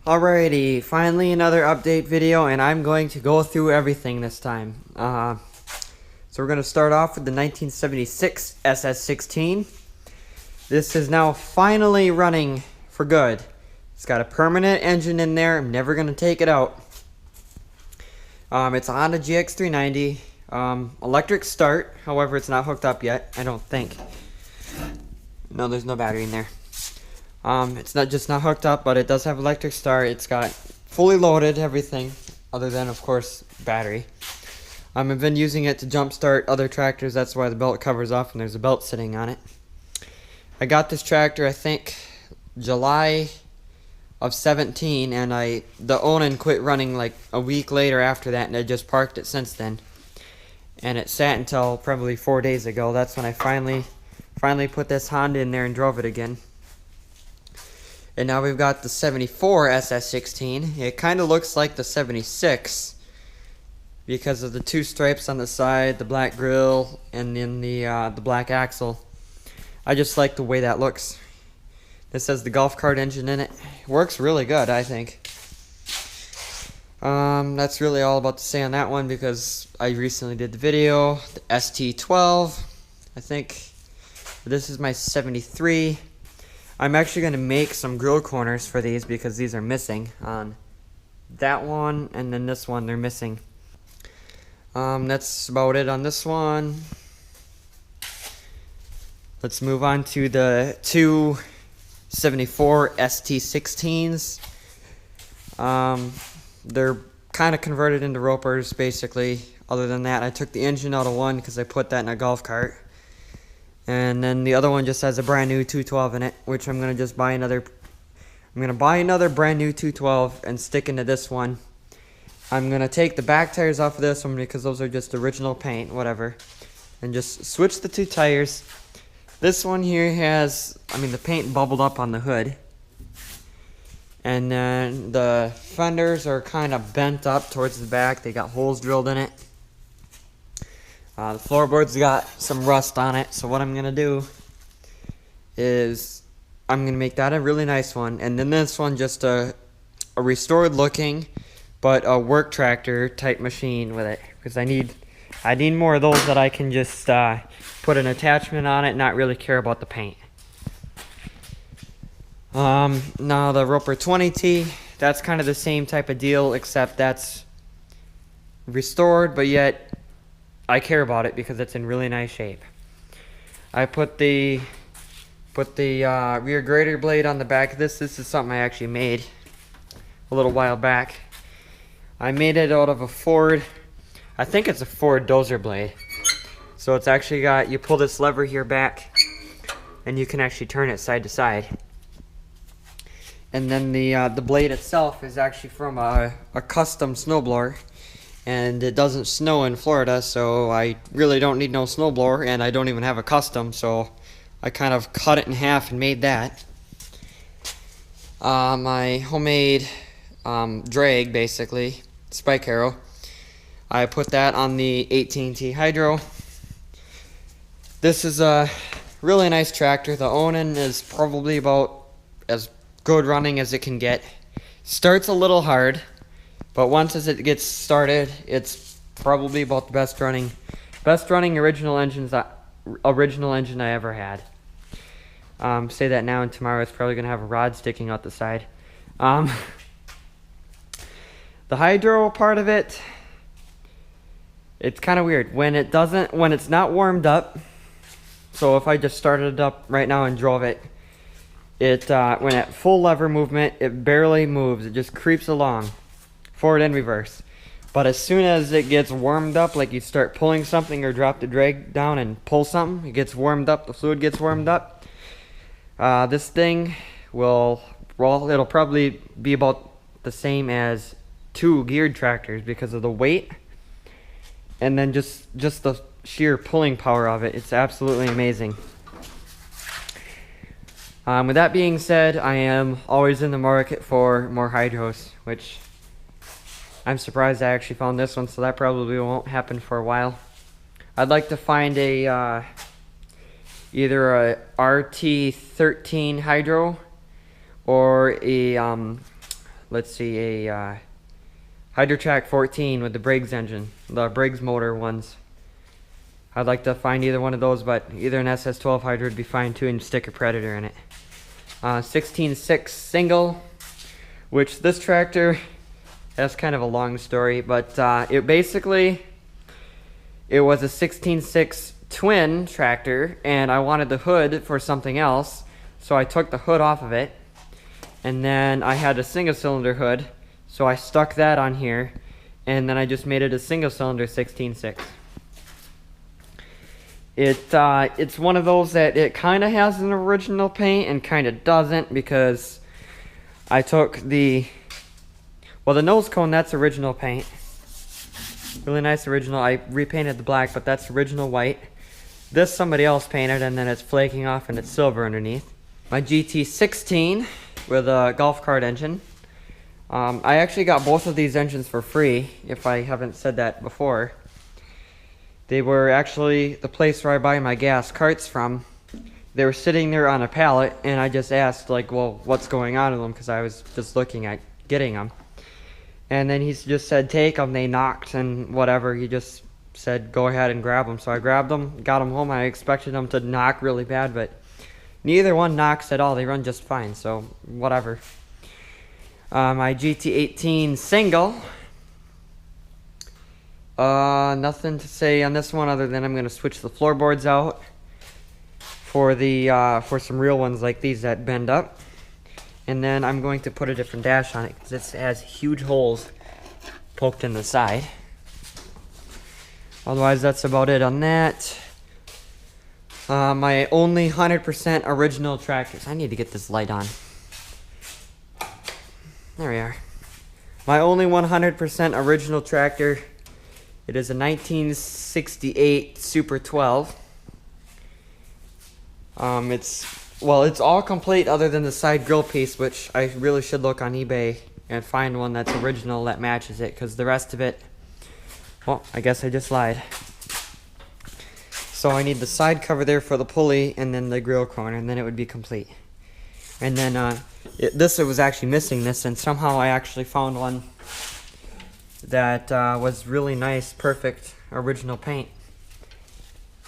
Alrighty, finally another update video, and I'm going to go through everything this time. So we're going to start off with the 1976 SS16. This is now finally running for good. It's got a permanent engine in there. I'm never going to take it out. It's a Honda GX390. Electric start, however it's not hooked up yet, I don't think. No, there's no battery in there. It's not hooked up, but it does have electric start. It's got fully loaded everything, other than, of course, battery. I've been using it to jump start other tractors. That's why the belt covers off and there's a belt sitting on it. I got this tractor, I think, July of 17, and the Onan quit running like a week later after that, and I just parked it since then. And it sat until probably 4 days ago. That's when I finally put this Honda in there and drove it again. And now we've got the 74 SS16. It kind of looks like the 76 because of the two stripes on the side, the black grille, and then the black axle. I just like the way that looks. This has the golf cart engine in it. Works really good, I think. That's really all about to say on that one because I recently did the video. The ST12, I think. This is my 73. I'm actually going to make some grill corners for these because these are missing on that one, and then this one they're missing. That's about it on this one. Let's move on to the two 74 ST16s. They're kind of converted into ropers basically. Other than that, I took the engine out of one because I put that in a golf cart. And then the other one just has a brand new 212 in it, which I'm gonna just buy another. I'm gonna buy another brand new 212 and stick into this one. I'm gonna take the back tires off of this one because those are just original paint, whatever, and just switch the two tires. This one here has, the paint bubbled up on the hood, and then the fenders are kind of bent up towards the back. They got holes drilled in it. The floorboard's got some rust on it, so what I'm going to do is I'm going to make that a really nice one, and then this one just a restored looking, but a work tractor type machine with it, because I need more of those that I can just put an attachment on it and not really care about the paint. Now the Roper 20T, that's kind of the same type of deal, except that's restored, but yet I care about it because it's in really nice shape. I put the rear grader blade on the back of this. This is something I actually made a little while back. I made it out of a Ford, I think it's a Ford dozer blade. So it's actually got, you pull this lever here back and you can actually turn it side to side. And then the blade itself is actually from a custom snowblower. And it doesn't snow in Florida, so I really don't need no snowblower, and I don't even have a custom, so I kind of cut it in half and made that. My homemade drag, basically, spike arrow. I put that on the 18T Hydro. This is a really nice tractor. The Onan is probably about as good running as it can get. Starts a little hard, but once as it gets started, it's probably about the best running original engine I ever had. Say that now, and tomorrow it's probably gonna have a rod sticking out the side. The hydro part of it, it's kind of weird when it's not warmed up. So if I just started it up right now and drove it, when at full lever movement, it barely moves. It just creeps along, forward and reverse. But as soon as it gets warmed up, like you start pulling something or drop the drag down and pull something, it gets warmed up, the fluid gets warmed up. This thing it'll probably be about the same as two geared tractors because of the weight. And then just the sheer pulling power of it. It's absolutely amazing. With that being said, I am always in the market for more hydros, which I'm surprised I actually found this one, so that probably won't happen for a while. I'd like to find either a RT13 hydro or a let's see, a Hydra-Track 14 with the Briggs engine, the Briggs motor ones. I'd like to find either one of those, but either an SS12 Hydra would be fine too, and stick a Predator in it. 16.6 single, which this tractor, that's kind of a long story, but it was a 16.6 twin tractor, and I wanted the hood for something else, so I took the hood off of it, and then I had a single cylinder hood, so I stuck that on here, and then I just made it a single cylinder 16.6. It's one of those that it kind of has an original paint and kind of doesn't, because I took the nose cone, that's original paint. Really nice original. I repainted the black, but that's original white. This somebody else painted, and then it's flaking off and it's silver underneath. My GT16 with a golf cart engine. I actually got both of these engines for free, if I haven't said that before. They were actually the place where I buy my gas carts from. They were sitting there on a pallet, and I just asked, like, well, what's going on with them, because I was just looking at getting them. And then he just said, take them. They knocked and whatever. He just said, go ahead and grab them. So I grabbed them, got them home. I expected them to knock really bad, but neither one knocks at all. They run just fine, so whatever. My GT18 single. Nothing to say on this one other than I'm going to switch the floorboards out for some real ones like these that bend up. And then I'm going to put a different dash on it because it has huge holes poked in the side. Otherwise, that's about it on that. My only 100% original tractors. I need to get this light on. There we are. My only 100% original tractor. It is a 1968 Super 12. It's all complete other than the side grill piece, which I really should look on eBay and find one that's original that matches it, because the rest of it, well, I guess I just lied. So I need the side cover there for the pulley, and then the grill corner, and then it would be complete. And then it was actually missing this, and somehow I actually found one that was really nice, perfect, original paint.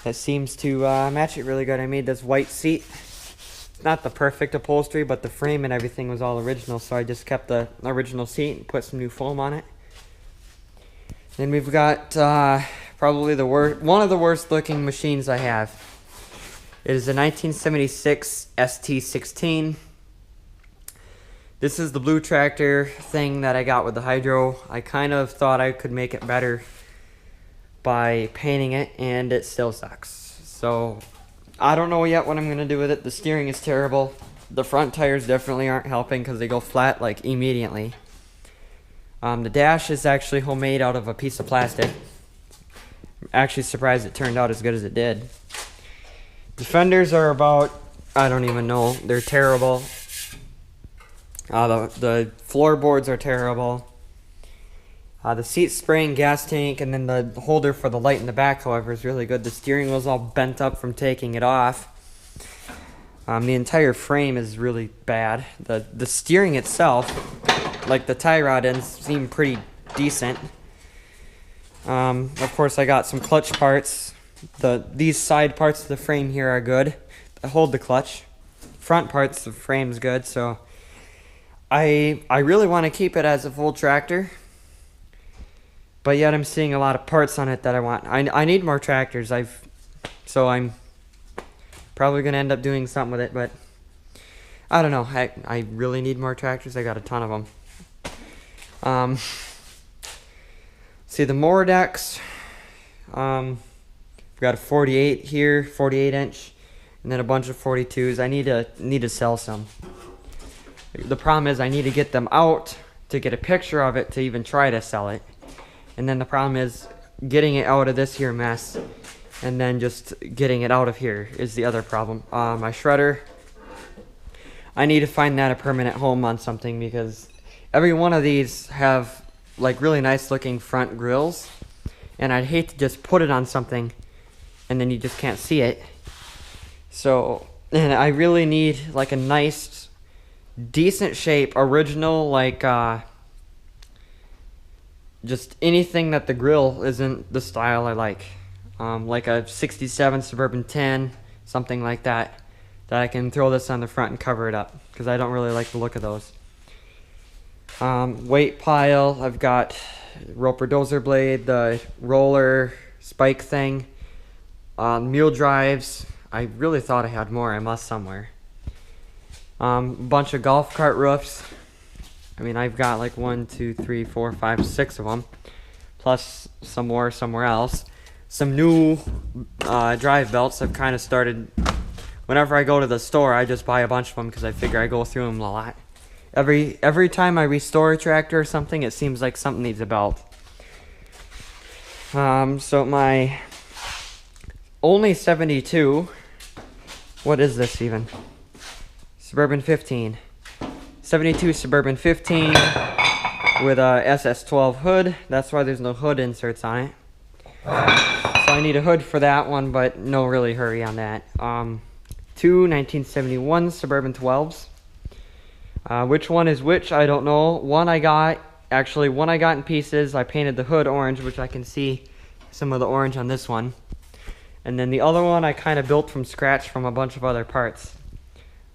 That seems to match it really good. I made this white seat. Not the perfect upholstery, but the frame and everything was all original, so I just kept the original seat and put some new foam on it. Then we've got probably one of the worst looking machines I have. It is a 1976 ST16. This is the blue tractor thing that I got with the Hydro. I kind of thought I could make it better by painting it, and it still sucks. So I don't know yet what I'm going to do with it. The steering is terrible. The front tires definitely aren't helping because they go flat like immediately. The dash is actually homemade out of a piece of plastic. I'm actually surprised it turned out as good as it did. The fenders are about, I don't even know, they're terrible. The floorboards are terrible. The seat spring, gas tank, and then the holder for the light in the back, however, is really good. The steering wheel's all bent up from taking it off. The entire frame is really bad. The steering itself, like the tie rod ends, seem pretty decent. Of course, I got some clutch parts. These side parts of the frame here are good. They hold the clutch. Front parts of the frame's good, so I really want to keep it as a full tractor. But yet I'm seeing a lot of parts on it that I want. I need more tractors. So I'm probably going to end up doing something with it, but I don't know. I really need more tractors. I got a ton of them. See the Morodex. We've got a 48 here, 48 inch, and then a bunch of 42s. I need to sell some. The problem is I need to get them out to get a picture of it to even try to sell it. And then the problem is getting it out of this here mess, and then just getting it out of here is the other problem. My shredder, I need to find that a permanent home on something, because every one of these have like really nice looking front grills, and I'd hate to just put it on something and then you just can't see it. So, and I really need like a nice decent shape, original, like just anything that the grill isn't the style I like. Like a 67 Suburban 10, something like that I can throw this on the front and cover it up, because I don't really like the look of those. Weight pile, I've got Roper dozer blade, the roller spike thing, mule drives. I really thought I had more, I must somewhere. Bunch of golf cart roofs. I mean, I've got like 1, 2, 3, 4, 5, 6 of them, plus some more somewhere else. Some new drive belts. I've kind of started, whenever I go to the store, I just buy a bunch of them because I figure I go through them a lot. Every time I restore a tractor or something, it seems like something needs a belt. So my only 72, what is this even? Suburban 15. 72 Suburban 15 with a SS12 hood. That's why there's no hood inserts on it. So I need a hood for that one, but no really hurry on that. Two 1971 Suburban 12s. Which one is which, I don't know. One I got in pieces. I painted the hood orange, which I can see some of the orange on this one. And then the other one I kind of built from scratch from a bunch of other parts.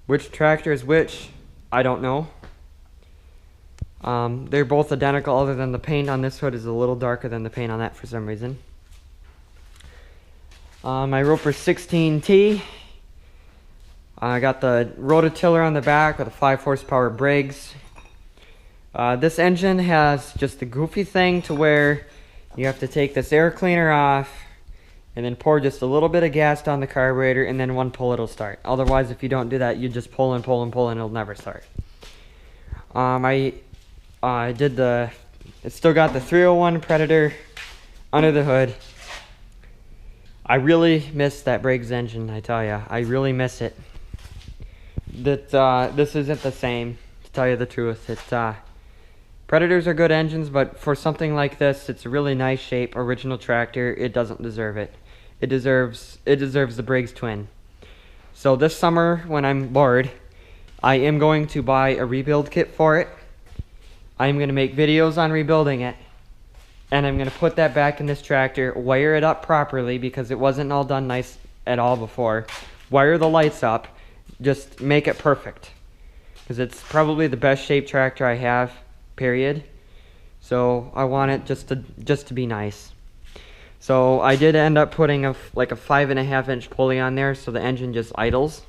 Which tractor is which, I don't know. They're both identical, other than the paint on this hood is a little darker than the paint on that for some reason. My Roper 16T. I got the rototiller on the back with a 5 horsepower Briggs. This engine has just a goofy thing to where you have to take this air cleaner off and then pour just a little bit of gas down the carburetor, and then one pull it'll start. Otherwise, if you don't do that, you just pull and pull and pull and it'll never start. It still got the 301 Predator under the hood. I really miss that Briggs engine, I tell ya. I really miss it. This isn't the same, to tell you the truth. Predators are good engines, but for something like this, it's a really nice shape, original tractor. It doesn't deserve it. It deserves the Briggs twin. So this summer, when I'm bored, I am going to buy a rebuild kit for it. I am going to make videos on rebuilding it, and I'm going to put that back in this tractor, wire it up properly because it wasn't all done nice at all before. Wire the lights up, just make it perfect, because it's probably the best shaped tractor I have, period. So I want it just to be nice. So I did end up putting like a 5.5 inch pulley on there, so the engine just idles.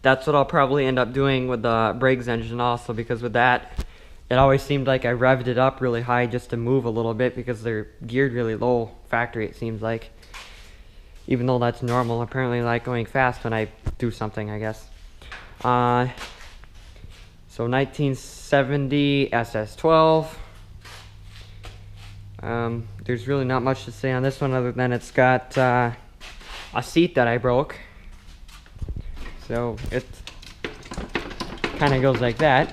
That's what I'll probably end up doing with the Briggs engine also, because with that, it always seemed like I revved it up really high just to move a little bit, because they're geared really low factory, it seems like. Even though that's normal, apparently I like going fast when I do something, I guess. So 1970 SS12. There's really not much to say on this one other than it's got a seat that I broke. So it kind of goes like that.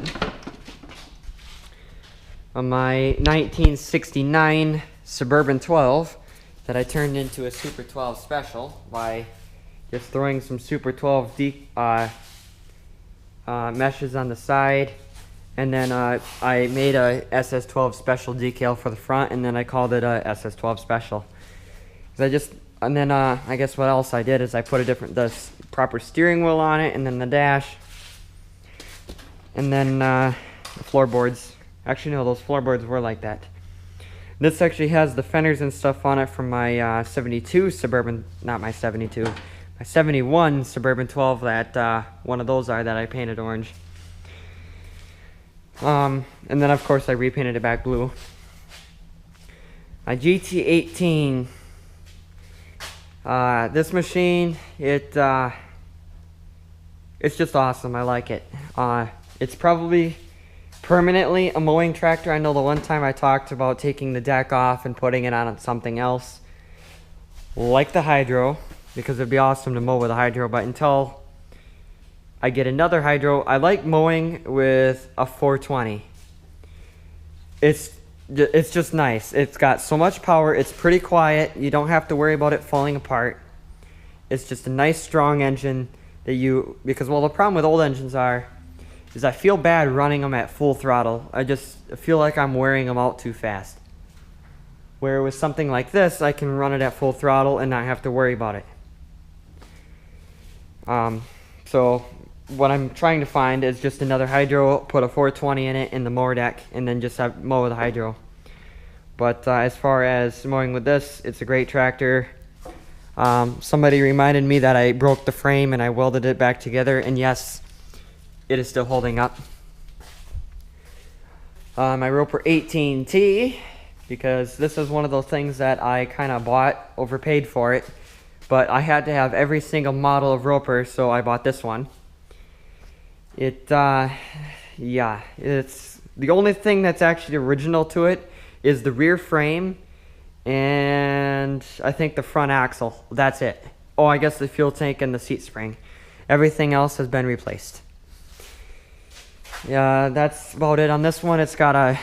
On my 1969 Suburban 12 that I turned into a Super 12 Special by just throwing some Super 12 meshes on the side, and then I made a SS12 Special decal for the front, and then I called it a SS12 Special. I guess what else I did is I put the proper steering wheel on it, and then the dash, and then the floorboards. Actually, no, those floorboards were like that. This actually has the fenders and stuff on it from my 72 Suburban, not my 72, my 71 Suburban 12 that one of those are that I painted orange. And then of course I repainted it back blue. My GT18, this machine, it's just awesome. I like it. It's probably permanently a mowing tractor. I know the one time I talked about taking the deck off and putting it on something else, like the Hydro, because it'd be awesome to mow with a Hydro, but until I get another Hydro, I like mowing with a 420. It's just nice. It's got so much power. It's pretty quiet. You don't have to worry about it falling apart. It's just a nice strong engine that because the problem with old engines is I feel bad running them at full throttle. I just feel like I'm wearing them out too fast. Where with something like this, I can run it at full throttle and not have to worry about it. So what I'm trying to find is just another hydro, put a 420 in it in the mower deck, and then just have mow with a hydro. But as far as mowing with this, it's a great tractor. Somebody reminded me that I broke the frame and I welded it back together, and yes, it is still holding up. My Roper 18T, because this is one of those things that I kind of bought, overpaid for it, but I had to have every single model of Roper, so I bought this one. Yeah, it's the only thing that's actually original to it is the rear frame and I think the front axle. That's it. Oh, I guess the fuel tank and the seat spring. Everything else has been replaced. Yeah, that's about it on this one. It's got a...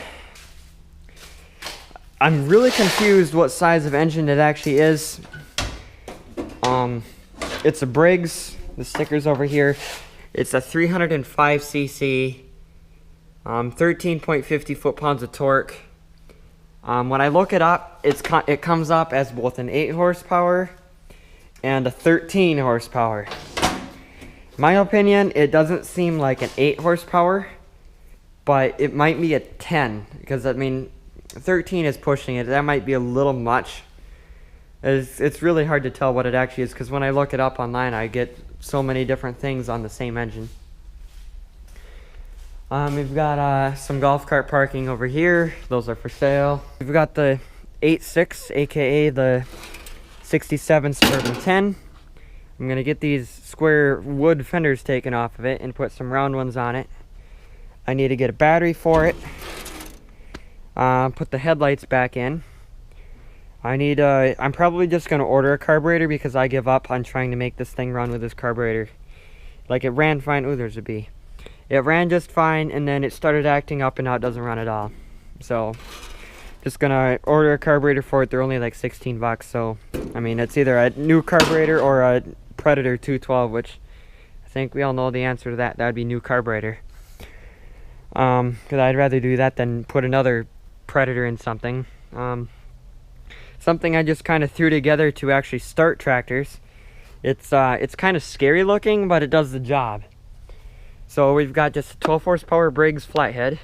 I'm really confused what size of engine it actually is. It's a Briggs. The sticker's over here. It's a 305cc, 13.50 foot-pounds of torque. When I look it up, it comes up as both an 8 horsepower and a 13 horsepower. In my opinion, it doesn't seem like an 8 horsepower, but it might be a 10, because I mean, 13 is pushing it. That might be a little much. It's really hard to tell what it actually is, because when I look it up online, I get so many different things on the same engine. We've got some golf cart parking over here. Those are for sale. We've got the 8.6, aka the 67 Suburban 10. I'm gonna get these square wood fenders taken off of it and put some round ones on it. I need to get a battery for it. Put the headlights back in. I'm probably just gonna order a carburetor because I give up on trying to make this thing run with this carburetor. Like, it ran fine. Ooh, there's a bee. It ran just fine, and then it started acting up, and now it doesn't run at all. So, just gonna order a carburetor for it. They're only like 16 bucks. So, I mean, it's either a new carburetor or a Predator 212, which I think we all know the answer to that. That'd be new carburetor. Because I'd rather do that than put another Predator in something. Something I just kind of threw together to actually start tractors. It's kind of scary looking, but it does the job. So we've got just a 12 horsepower Briggs flathead,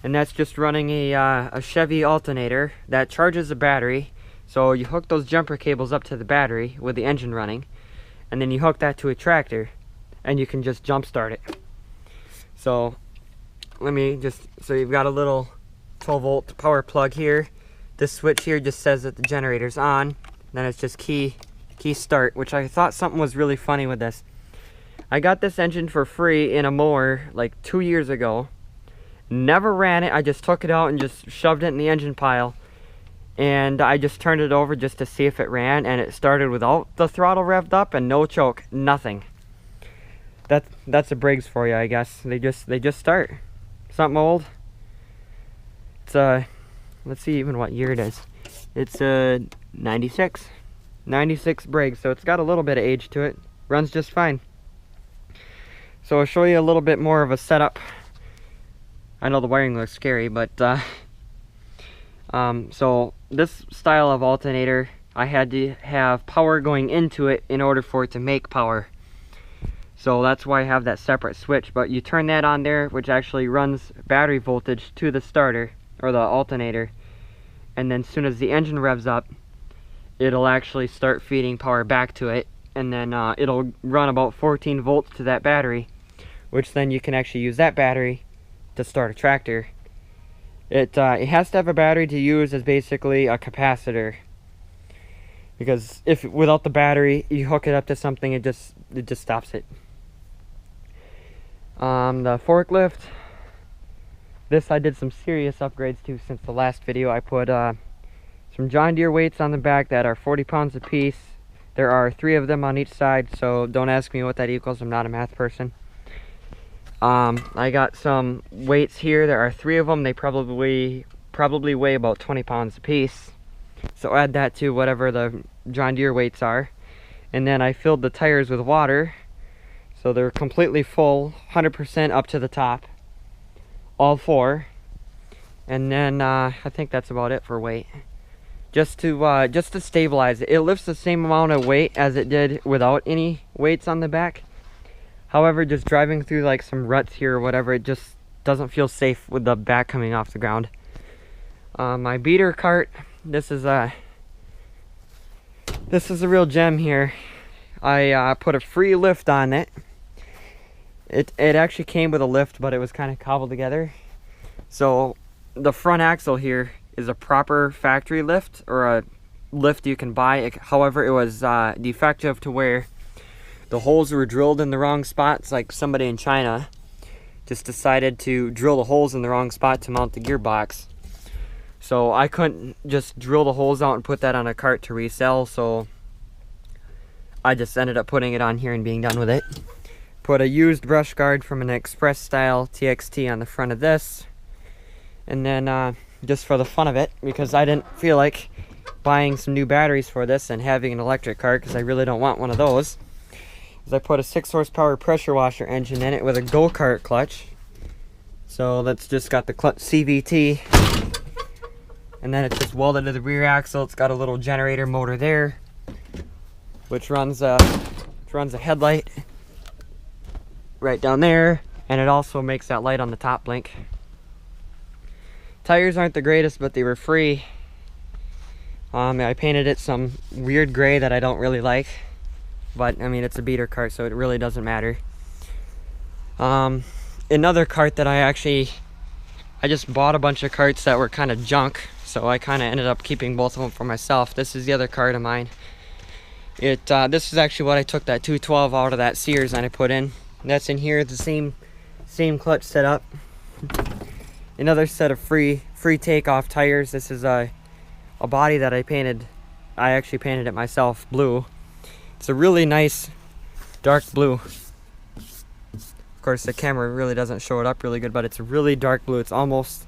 and that's just running a Chevy alternator that charges a battery. So you hook those jumper cables up to the battery with the engine running, and then you hook that to a tractor, and you can just jump start it. So so you've got a little 12 volt power plug here. This switch here just says that the generator's on. Then it's just key start, which I thought something was really funny with this. I got this engine for free in a mower like 2 years ago. Never ran it. I just took it out and just shoved it in the engine pile. And I just turned it over just to see if it ran, and it started without the throttle revved up and no choke, nothing. That's a Briggs for you, I guess. They just start. Something old. It's let's see even what year it is. It's a 96 Briggs, so it's got a little bit of age to it. Runs just fine. So I'll show you a little bit more of a setup. I know the wiring looks scary, but so this style of alternator, I had to have power going into it in order for it to make power. So that's why I have that separate switch. But you turn that on there, which actually runs battery voltage to the starter or the alternator, and then as soon as the engine revs up, it'll actually start feeding power back to it, and then it'll run about 14 volts to that battery, which then you can actually use that battery to start a tractor. It has to have a battery to use as basically a capacitor, because if without the battery you hook it up to something, it just stops it. The forklift, this I did some serious upgrades to since the last video. I put some John Deere weights on the back that are 40 pounds apiece. There are 3 of them on each side, so don't ask me what that equals. I'm not a math person. I got some weights here. There are 3 of them. They probably weigh about 20 pounds apiece. So add that to whatever the John Deere weights are. And then I filled the tires with water. So they're completely full, 100% up to the top, all four. And then I think that's about it for weight. Just to stabilize it. It lifts the same amount of weight as it did without any weights on the back. However, just driving through like some ruts here or whatever, it just doesn't feel safe with the back coming off the ground. My beater cart, this is a real gem here. I put a free lift on it. It actually came with a lift, but it was kind of cobbled together. So the front axle here is a proper factory lift, or a lift you can buy. However, it was defective to where the holes were drilled in the wrong spots. Like somebody in China just decided to drill the holes in the wrong spot to mount the gearbox. So I couldn't just drill the holes out and put that on a cart to resell, so I just ended up putting it on here and being done with it. Put a used brush guard from an Express Style TXT on the front of this. And then just for the fun of it, because I didn't feel like buying some new batteries for this and having an electric cart, because I really don't want one of those, is I put a 6 horsepower pressure washer engine in it with a go-kart clutch. So that's just got the CVT. And then it's just welded to the rear axle. It's got a little generator motor there, which runs a headlight right down there, and it also makes that light on the top blink. Tires aren't the greatest, but they were free. I painted it some weird gray that I don't really like, but I mean, it's a beater cart, so it really doesn't matter. Another cart that I just bought a bunch of carts that were kind of junk, so I kind of ended up keeping both of them for myself. This is the other cart of mine. This is actually what I took that 212 out of that Sears and I put in. That's in here, the same clutch setup. Another set of free takeoff tires. This is a body that I painted. I actually painted it myself, blue. It's a really nice dark blue. Of course, the camera really doesn't show it up really good, but it's a really dark blue. It's almost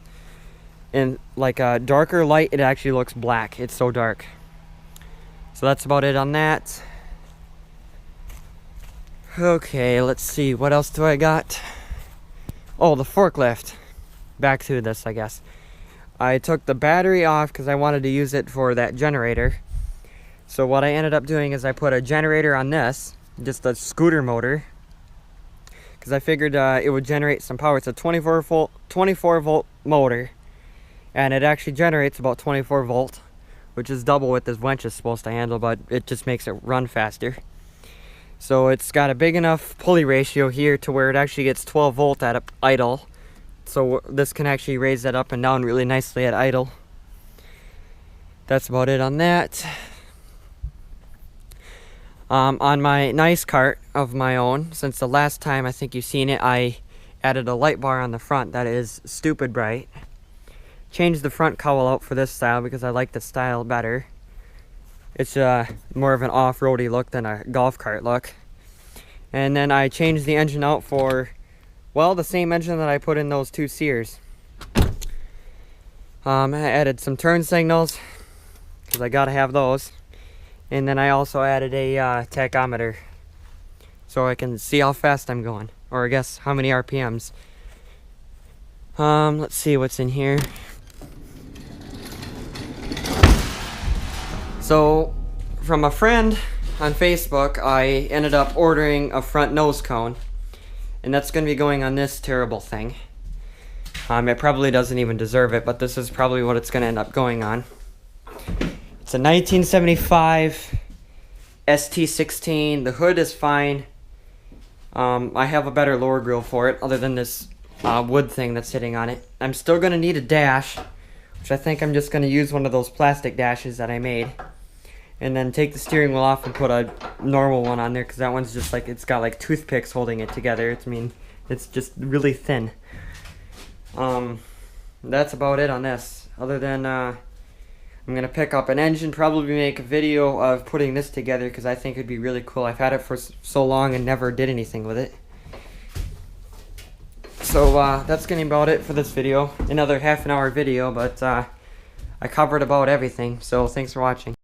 in like a darker light. It actually looks black. It's so dark. So that's about it on that. Okay, let's see. What else do I got? Oh, the forklift. Back to this, I guess. I took the battery off because I wanted to use it for that generator. So what I ended up doing is I put a generator on this, just a scooter motor, because I figured it would generate some power. It's a 24 volt motor, and it actually generates about 24 volt, which is double what this winch is supposed to handle, but it just makes it run faster. So it's got a big enough pulley ratio here to where it actually gets 12 volt at idle. So this can actually raise that up and down really nicely at idle. That's about it on that. On my nice cart of my own, since the last time I think you've seen it, I added a light bar on the front that is stupid bright. Changed the front cowl out for this style because I like the style better. It's more of an off-roady look than a golf cart look. And then I changed the engine out for, well, the same engine that I put in those two Sears. I added some turn signals, because I gotta have those. And then I also added a tachometer, so I can see how fast I'm going, or I guess how many RPMs. Let's see what's in here. So, from a friend on Facebook, I ended up ordering a front nose cone, and that's going to be going on this terrible thing. It probably doesn't even deserve it, but this is probably what it's going to end up going on. It's a 1975 ST16. The hood is fine. I have a better lower grille for it, other than this wood thing that's sitting on it. I'm still going to need a dash, which I think I'm just going to use one of those plastic dashes that I made. And then take the steering wheel off and put a normal one on there, because that one's just like, it's got like toothpicks holding it together. It's just really thin. That's about it on this. Other than, I'm going to pick up an engine, probably make a video of putting this together, because I think it'd be really cool. I've had it for so long and never did anything with it. So, that's going to be about it for this video. Another half an hour video, but I covered about everything. So, thanks for watching.